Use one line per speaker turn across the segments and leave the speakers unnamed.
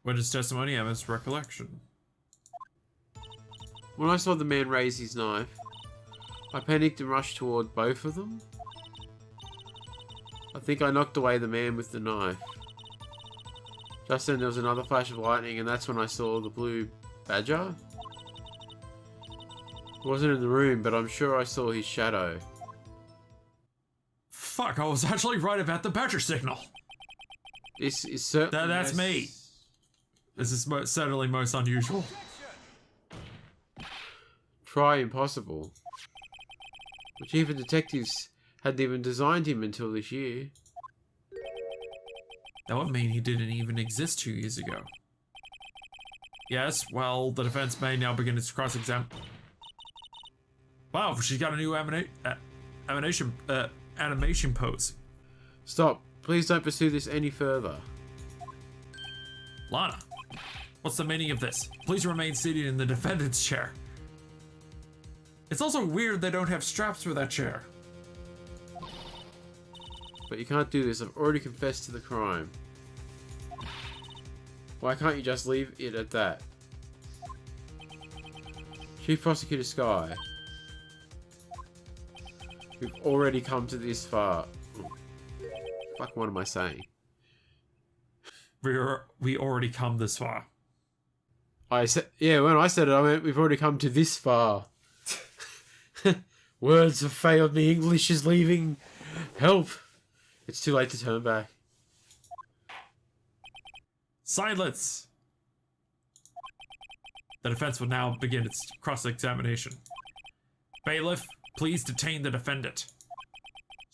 What is testimony? Emma's recollection.
When I saw the man raise his knife, I panicked and rushed toward both of them. I think I knocked away the man with the knife. Just then there was another flash of lightning, and that's when I saw the blue badger. He wasn't in the room, but I'm sure I saw his shadow.
Fuck, I was actually right about the badger signal.
This is certainly...
That's me. This is certainly most unusual.
Try impossible. The chief of detectives hadn't even designed him until this year.
That would mean he didn't even exist 2 years ago. Yes, well, the defense may now begin its cross-exam. Wow, she's got a new animation pose.
Stop. Please don't pursue this any further.
Lana, what's the meaning of this? Please remain seated in the defendant's chair. It's also weird they don't have straps for that chair.
But you can't do this. I've already confessed to the crime. Why can't you just leave it at that? Chief Prosecutor Sky. We've already come to this far. Fuck, what am I saying?
We already come this far.
I said, yeah, when I said it, I meant we've already come to this far. Words have failed me. English is leaving. Help. It's too late to turn back.
Silence! The defense will now begin its cross-examination. Bailiff, please detain the defendant.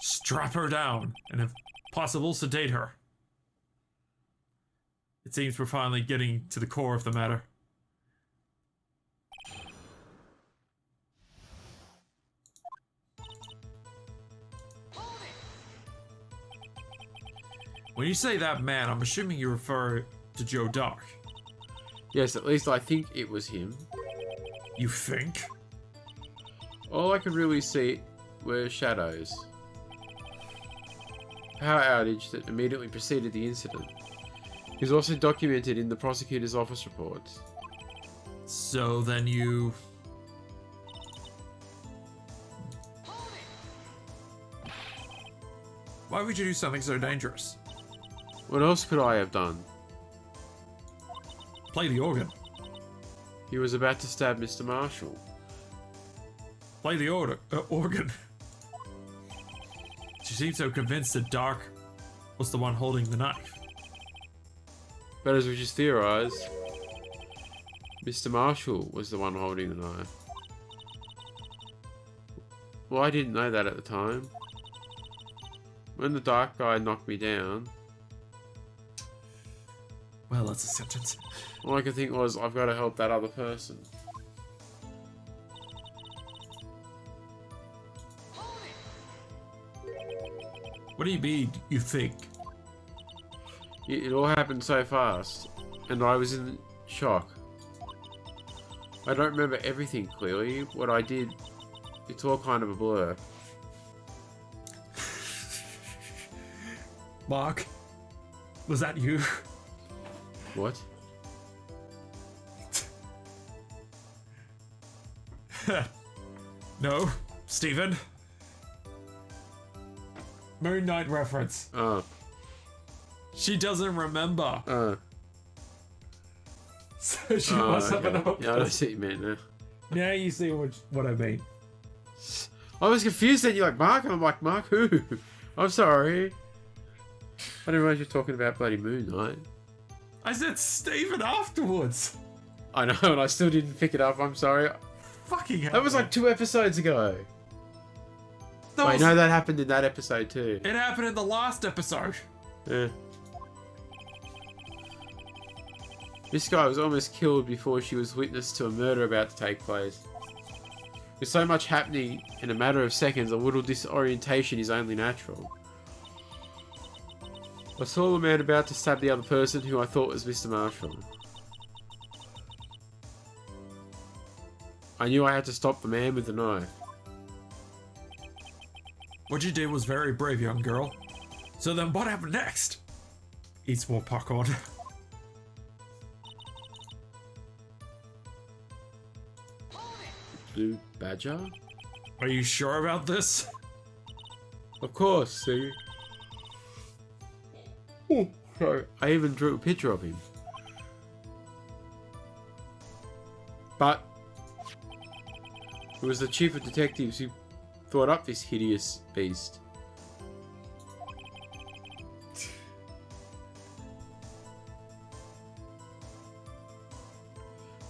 Strap her down, and if possible, sedate her. It seems we're finally getting to the core of the matter. When you say that man, I'm assuming you refer to Joe Dark.
Yes, at least I think it was him.
You think?
All I could really see were shadows. Power outage that immediately preceded the incident. Is also documented in the prosecutor's office reports.
So then you... Why would you do something so dangerous?
What else could I have done?
Play the organ.
He was about to stab Mr. Marshall.
Play the organ. She seemed so convinced that Dark was the one holding the knife.
But as we just theorized, Mr. Marshall was the one holding the knife. Well, I didn't know that at the time. When the dark guy knocked me down...
Well, that's a sentence.
All I could think was, I've got to help that other person.
What do you mean, you think?
It all happened so fast, and I was in shock. I don't remember everything clearly. What I did, it's all kind of a blur.
Mark, was that you?
What?
No, Stephen. Moon Knight reference. She doesn't remember. So she must have an open.
Yeah, I see what you mean now.
Now you see what I mean.
I was confused then. You're like, Mark? And I'm like, Mark who? I'm sorry. I didn't realize you're talking about bloody Moon Knight.
I said Stephen afterwards.
I know, and I still didn't pick it up. I'm sorry.
Fucking hell.
That was like 2 episodes ago. Wait, no, that happened in that episode too.
It happened in the last episode.
Yeah. This guy was almost killed before she was witness to a murder about to take place. With so much happening in a matter of seconds, a little disorientation is only natural. I saw the man about to stab the other person who I thought was Mr. Marshall. I knew I had to stop the man with the knife.
What you did was very brave, young girl. So then what happened next? Eats more popcorn.
Blue Badger?
Are you sure about this?
Of course, see? Oh, sorry. I even drew a picture of him. But it was the chief of detectives who thought up this hideous beast.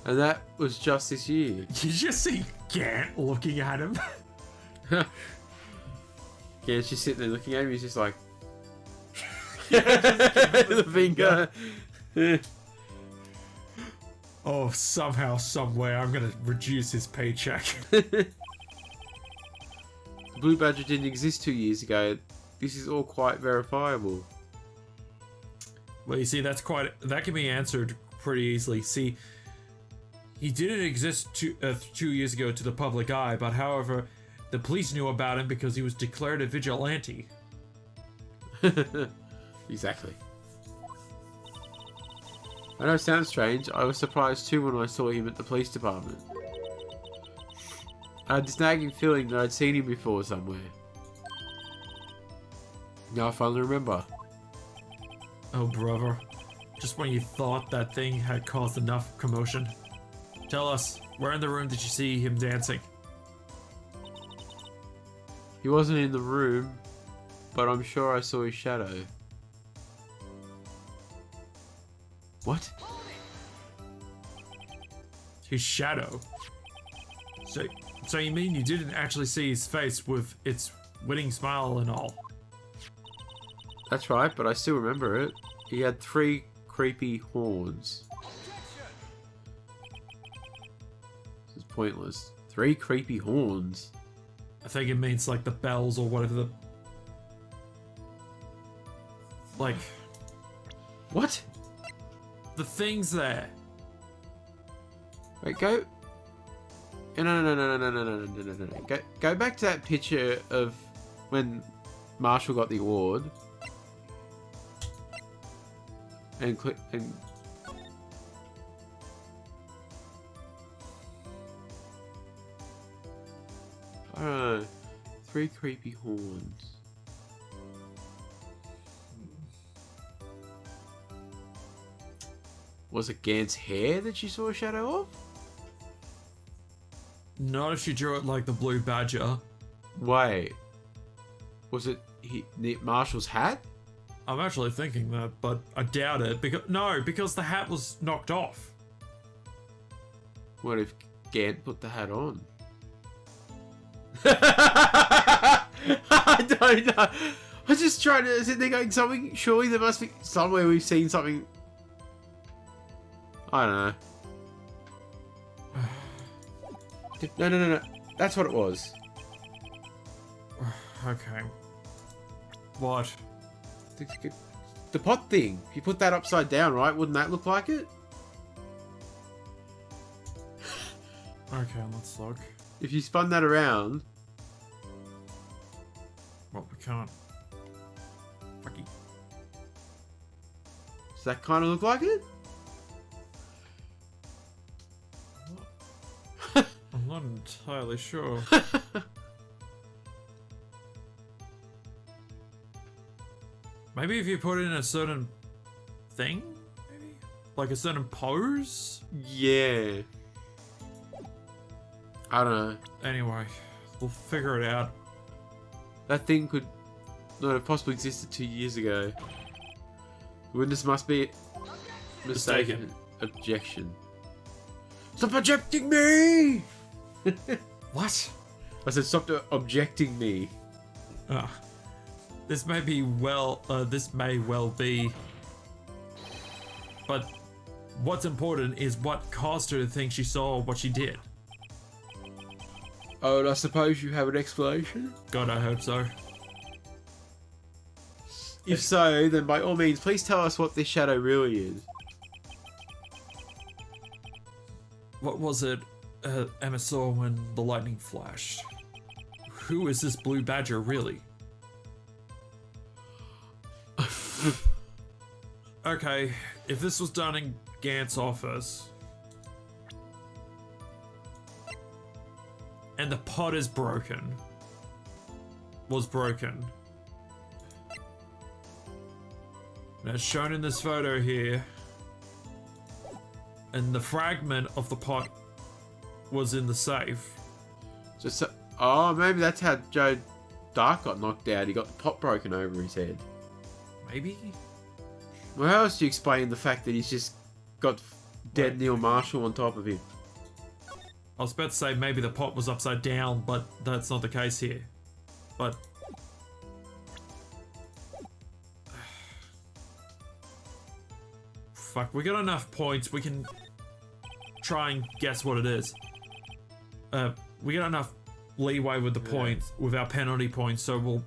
And that was just this year.
Did you just see Gant looking at him?
Yeah, she's sitting there looking at him. He's just like, the finger.
Oh, somehow, somewhere, I'm gonna reduce his paycheck.
The Blue Badger didn't exist 2 years ago. This is all quite verifiable.
Well, you see, that can be answered pretty easily. See, he didn't exist 2 years ago to the public eye, but however, the police knew about him because he was declared a vigilante.
Exactly. I know it sounds strange. I was surprised too when I saw him at the police department. I had this nagging feeling that I'd seen him before somewhere. Now I finally remember.
Oh, brother. Just when you thought that thing had caused enough commotion. Tell us, where in the room did you see him dancing?
He wasn't in the room, but I'm sure I saw his shadow. What?
His shadow? So you mean you didn't actually see his face with its winning smile and all?
That's right, but I still remember it. He had 3 creepy horns. This is pointless. 3 creepy horns.
I think it means like the bells or whatever the... Like...
What?
The things there.
Wait, go... No. Go back to that picture of when Marshall got the award. And click... And... I don't know. 3 creepy horns. Was it Gant's hair that she saw a shadow of?
Not if she drew it like the Blue Badger.
Wait. Was it Marshall's hat?
I'm actually thinking that, but I doubt it. Because the hat was knocked off.
What if Gant put the hat on? I don't know. I was just trying to sit there going something. Surely there must be somewhere we've seen something. I don't know. No. That's what it was.
Okay. What?
The pot thing. If you put that upside down, right? Wouldn't that look like it?
Okay, let's look.
If you spun that around.
Well, we can't. Fucky.
Does that kind of look like it?
I'm not entirely sure. Maybe if you put in a certain thing? Maybe? Like a certain pose?
Yeah. I don't know.
Anyway, we'll figure it out.
That thing could not have possibly existed 2 years ago. The witness must be mistaken. Objection. Stop objecting me!
What?
I said stop objecting me.
This may well be. But what's important is what caused her to think she saw what she did.
Oh, and I suppose you have an explanation?
God, I hope so.
If so, then by all means, please tell us what this shadow really is.
What was it Emma saw when the lightning flashed? Who is this Blue Badger really? Okay, if this was done in Gant's office... And the pot is broken. Was broken. And as shown in this photo here, and the fragment of the pot was in the safe.
So, oh, maybe that's how Joe Dark got knocked out. He got the pot broken over his head.
Maybe?
Well, how else do you explain the fact that he's just got dead Neil Marshall on top of him?
I was about to say maybe the pot was upside down, but that's not the case here. But... fuck, we got enough points, we can try and guess what it is. We got enough leeway with the points, with our penalty points, so we'll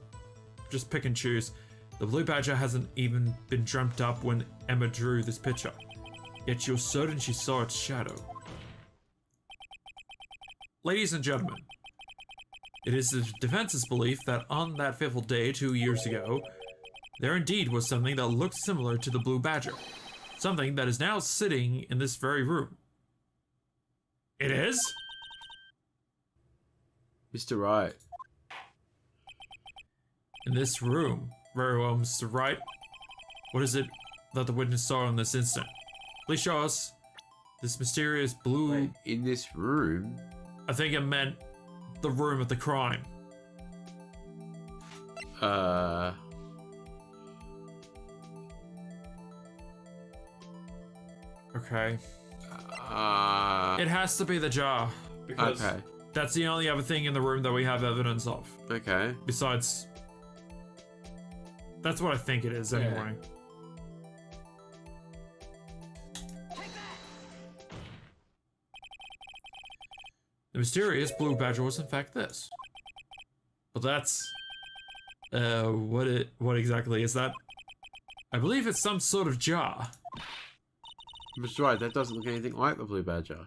just pick and choose. The blue badger hasn't even been dreamt up when Emma drew this picture, yet she was certain she saw its shadow. Ladies and gentlemen, it is the defense's belief that on that fateful day 2 years ago, there indeed was something that looked similar to the blue badger. Something that is now sitting in this very room. It is?
Mr. Wright.
In this room. Very well, Mr. Wright. What is it that the witness saw in this instant? Please show us this mysterious blue...
Wait, in this room?
I think it meant the room of the crime. Okay.
It
has to be the jar. Because
okay.
That's the only other thing in the room that we have evidence of.
Okay.
Besides... that's what I think it is, anyway. The mysterious blue badger was in fact this. But that's... what exactly is that? I believe it's some sort of jar.
Mr. Wright, that doesn't look anything like the blue badger.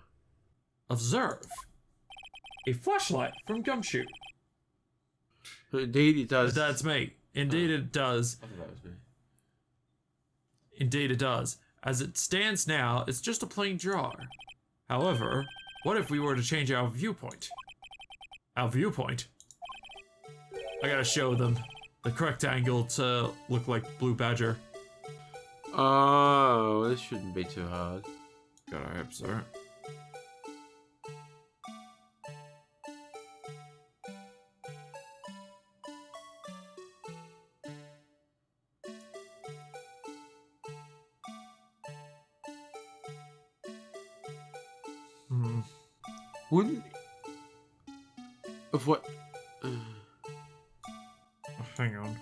Observe. A flashlight from Gumshoe.
Indeed it does.
That's me. Indeed it does.
I thought that was me.
Indeed it does. As it stands now, it's just a plain jar. However, what if we were to change our viewpoint? Our viewpoint? I gotta show them the correct angle to look like blue badger.
Oh, this shouldn't be too hard.
God, I hope so.
Wouldn't... of what...
hang on.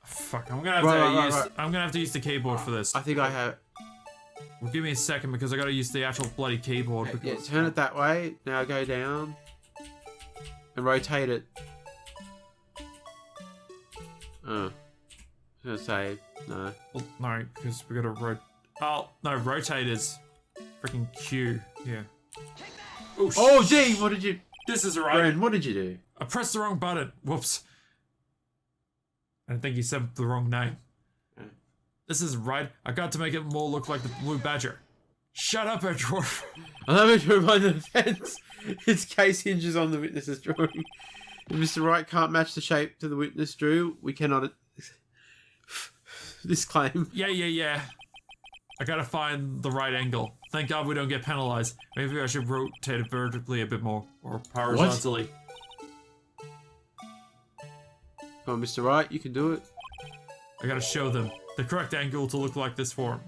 Fuck, I'm gonna have to use the keyboard for this.
I think I have...
well, give me a second because I gotta use the actual bloody keyboard.
Yeah,
Because
turn it that way. Now go down. And rotate it. Oh. I was gonna say, no.
well, no, because we gotta oh, no, rotate is freaking Q. Yeah.
Oh, gee, what did you...
This is right.
Ren, what did you do?
I pressed the wrong button. Whoops. I think you said the wrong name.
Yeah.
This is right. I got to make it more look like the blue badger. Shut up, Edward.
I love it to remind the defense. Its case hinges on the witness's drawing. If Mr. Wright can't match the shape to the witness drew, we cannot... this claim.
Yeah. I gotta find the right angle. Thank God we don't get penalized. Maybe I should rotate it vertically a bit more. Or horizontally.
Come on, Mr. Wright, you can do it.
I gotta show them the correct angle to look like this form.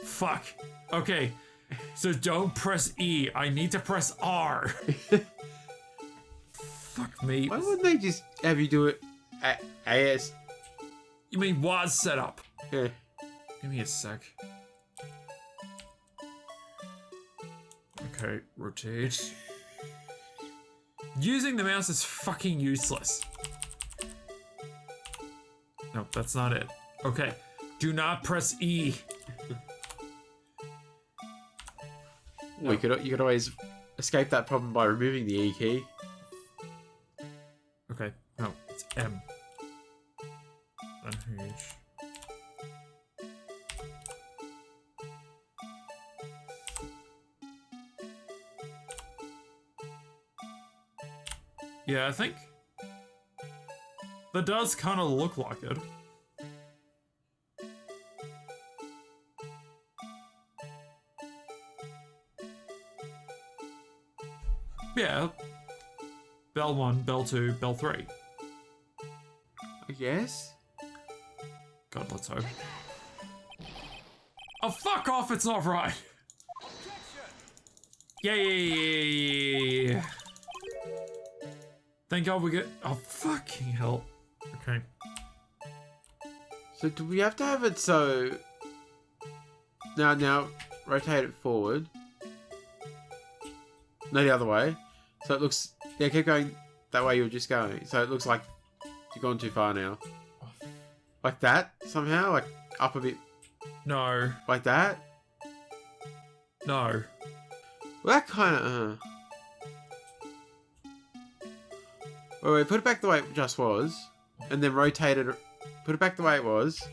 Fuck. Okay. So don't press E. I need to press R. Fuck me.
Why wouldn't they just have you do it at AS?
You mean was set up?
Yeah.
Give me a sec. Okay, rotate. Using the mouse is fucking useless. No, that's not it. Okay, do not press E.
Well, you could always escape that problem by removing the E key.
Okay, no, it's M. Unhinged. Yeah, I think that does kind of look like it. Yeah. Bell 1, Bell 2, Bell 3.
I guess.
God, let's hope. Oh, fuck off, it's not right! Yay! Thank God we get. Oh, fucking hell. Okay.
So do we have to have it so... Now, rotate it forward. No, the other way. So it looks... Yeah, keep going that way you were just going. So it looks like you've gone too far now. Like that, somehow? Like, up a bit.
No.
Like that?
No.
Well, that kind of... Wait, put it back the way it just was. And then rotate it... Put it back the way it was.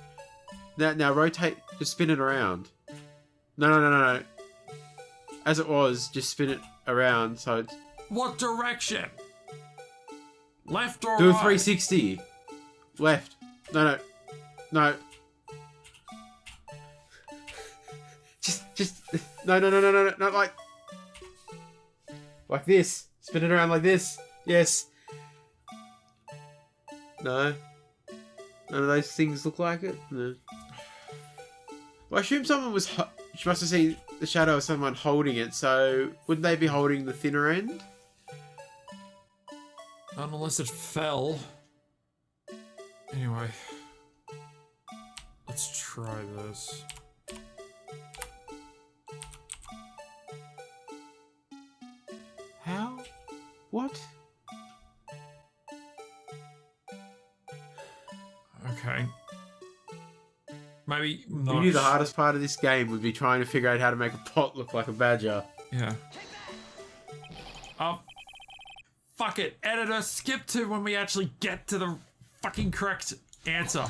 Now rotate... Just spin it around. No. As it was, just spin it around so it's...
What direction? Left or
Do a
right?
360. Left. No. Just... No. Not like this. Spin it around like this. Yes. No. None of those things look like it? No. Well, I assume someone was... She must have seen the shadow of someone holding it, so... Wouldn't they be holding the thinner end?
Unless it fell. Anyway. Let's try this.
How? What?
Okay. Maybe
You
not.
knew the hardest part of this game would be trying to figure out how to make a pot look like a badger.
Yeah. Oh. Fuck it. Editor, skip to when we actually get to the fucking correct answer.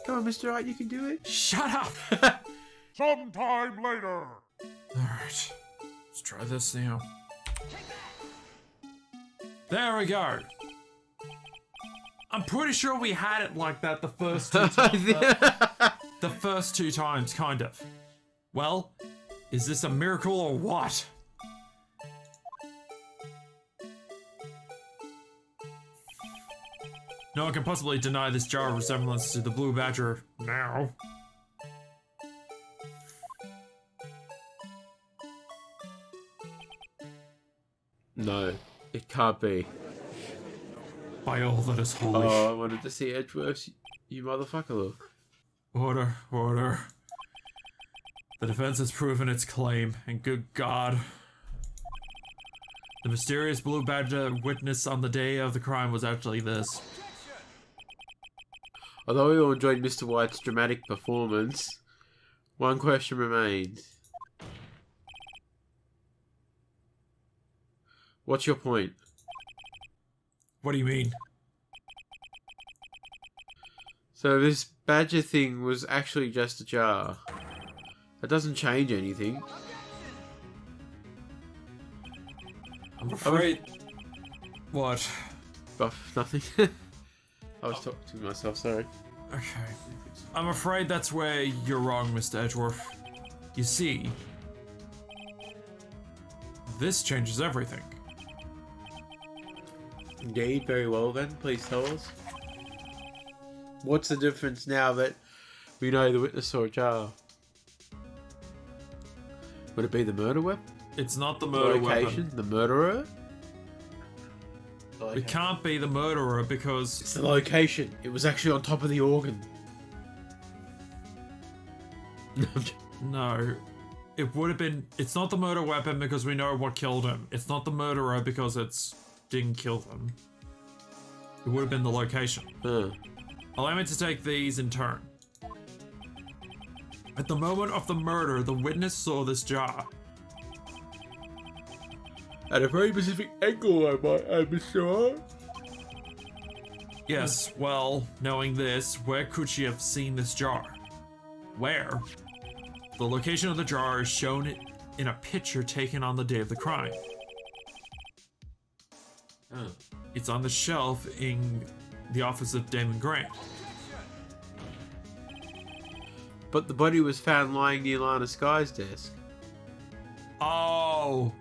Come on, Mr. Wright, you can do it.
Shut up!
Sometime later.
Alright. Let's try this now. There we go. I'm pretty sure we had it like that the first two times. The first two times, kind of. Well, is this a miracle or what? No one can possibly deny this jar resemblance to the blue badger now.
No, it can't be.
By all that is holy.
Oh, I wanted to see Edgeworth's you motherfucker look.
Order, order. The defense has proven its claim, and good God. The mysterious blue badger witness on the day of the crime was actually this.
Although we all enjoyed Mr. White's dramatic performance, one question remains. What's your point?
What do you mean?
So this badger thing was actually just a jar. That doesn't change anything.
I'm afraid... What?
Buff, nothing. I was talking to myself, sorry.
Okay. I'm afraid that's where you're wrong, Mr. Edgeworth. You see... This changes everything.
Indeed, very well then, please tell us. What's the difference now that we know the witness saw a jar? Would it be the murder weapon?
It's not the murder
Location?
weapon.
The murderer?
It can't be the murderer because...
It's the location. It was actually on top of the organ.
No. It would have been... It's not the murder weapon because we know what killed him. It's not the murderer because it's... didn't kill them. It would have been the location. Allow me to take these in turn. At the moment of the murder, the witness saw this jar.
At a very specific angle, I might add, Mr. R.
Yes, well, knowing this, where could she have seen this jar? Where? The location of the jar is shown in a picture taken on the day of the crime.
Oh.
It's on the shelf in the office of Damon Grant.
But the body was found lying near Lana Sky's desk.
Oh!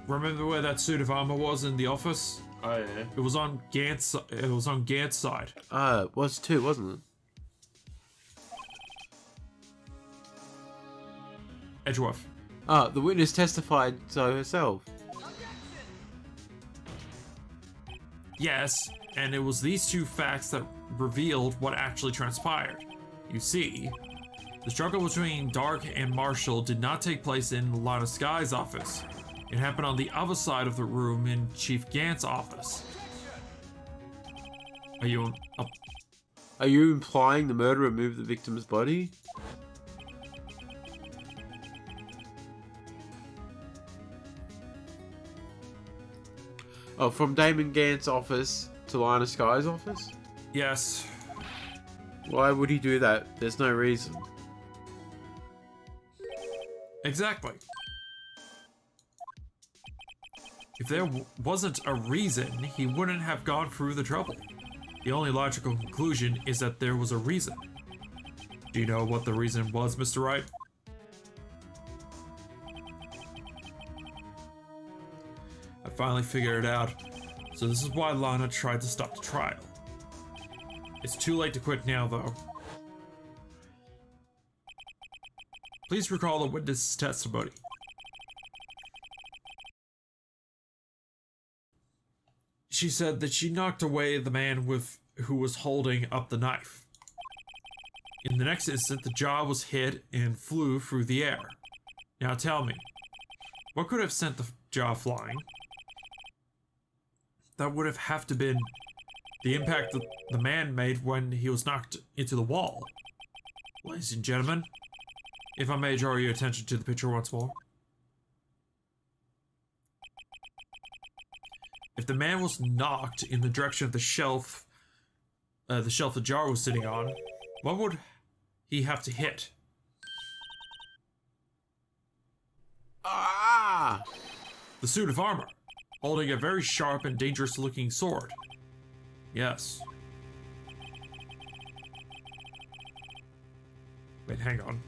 Remember where that suit of armor was in the office?
Oh yeah.
It was on Gant's. It was on Gant's side.
It was too, wasn't it?
Edgeworth.
The witness testified so herself.
Yes, and it was these two facts that revealed what actually transpired. You see, the struggle between Dark and Marshall did not take place in Lana Sky's office. It happened on the other side of the room in Chief Gant's office. Are you
implying the murderer moved the victim's body? Oh, from Damon Gant's office to Lana Sky's office?
Yes.
Why would he do that? There's no reason.
Exactly. If there wasn't a reason, he wouldn't have gone through the trouble. The only logical conclusion is that there was a reason. Do you know what the reason was, Mr. Wright? I finally figured it out. So this is why Lana tried to stop the trial. It's too late to quit now, though. Please recall the witness's testimony. She said that she knocked away the man who was holding up the knife. In the next instant, the jaw was hit and flew through the air. Now tell me, what could have sent the jaw flying? That would have to been the impact that the man made when he was knocked into the wall. Ladies and gentlemen, if I may draw your attention to the picture once more. If the man was knocked in the direction of the shelf the jar was sitting on, what would he have to hit?
Ah!
The suit of armor, holding a very sharp and dangerous looking sword. Yes. Wait, hang on.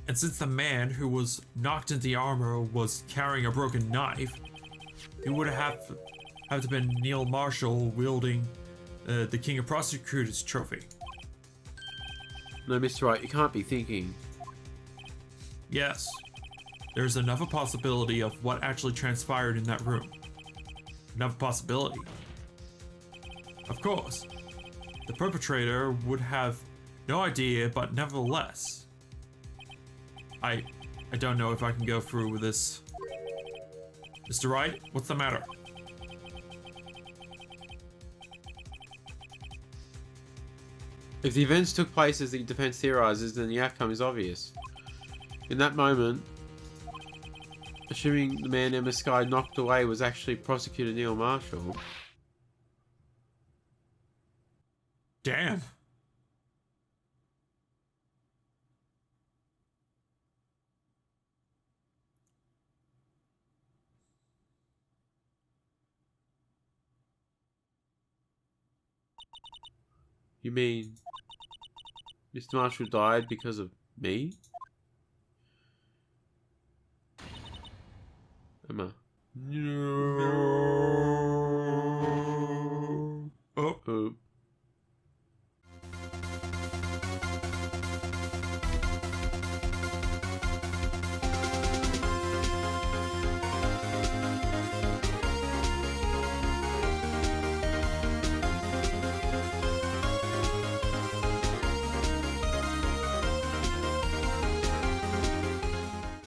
And since the man who was knocked into the armor was carrying a broken knife, it would have to been Neil Marshall wielding the King of Prosecutors trophy.
No, Mr. Wright, you can't be thinking.
Yes. There's another possibility of what actually transpired in that room. Another possibility. Of course, the perpetrator would have no idea, but nevertheless, I don't know if I can go through with this. Mr. Wright, what's the matter?
If the events took place as the defense theorizes, then the outcome is obvious. In that moment, assuming the man Emma Sky knocked away was actually Prosecutor Neil Marshall.
Damn.
You mean Mr. Marshall died because of me? Emma. No.
Oh.
Oh.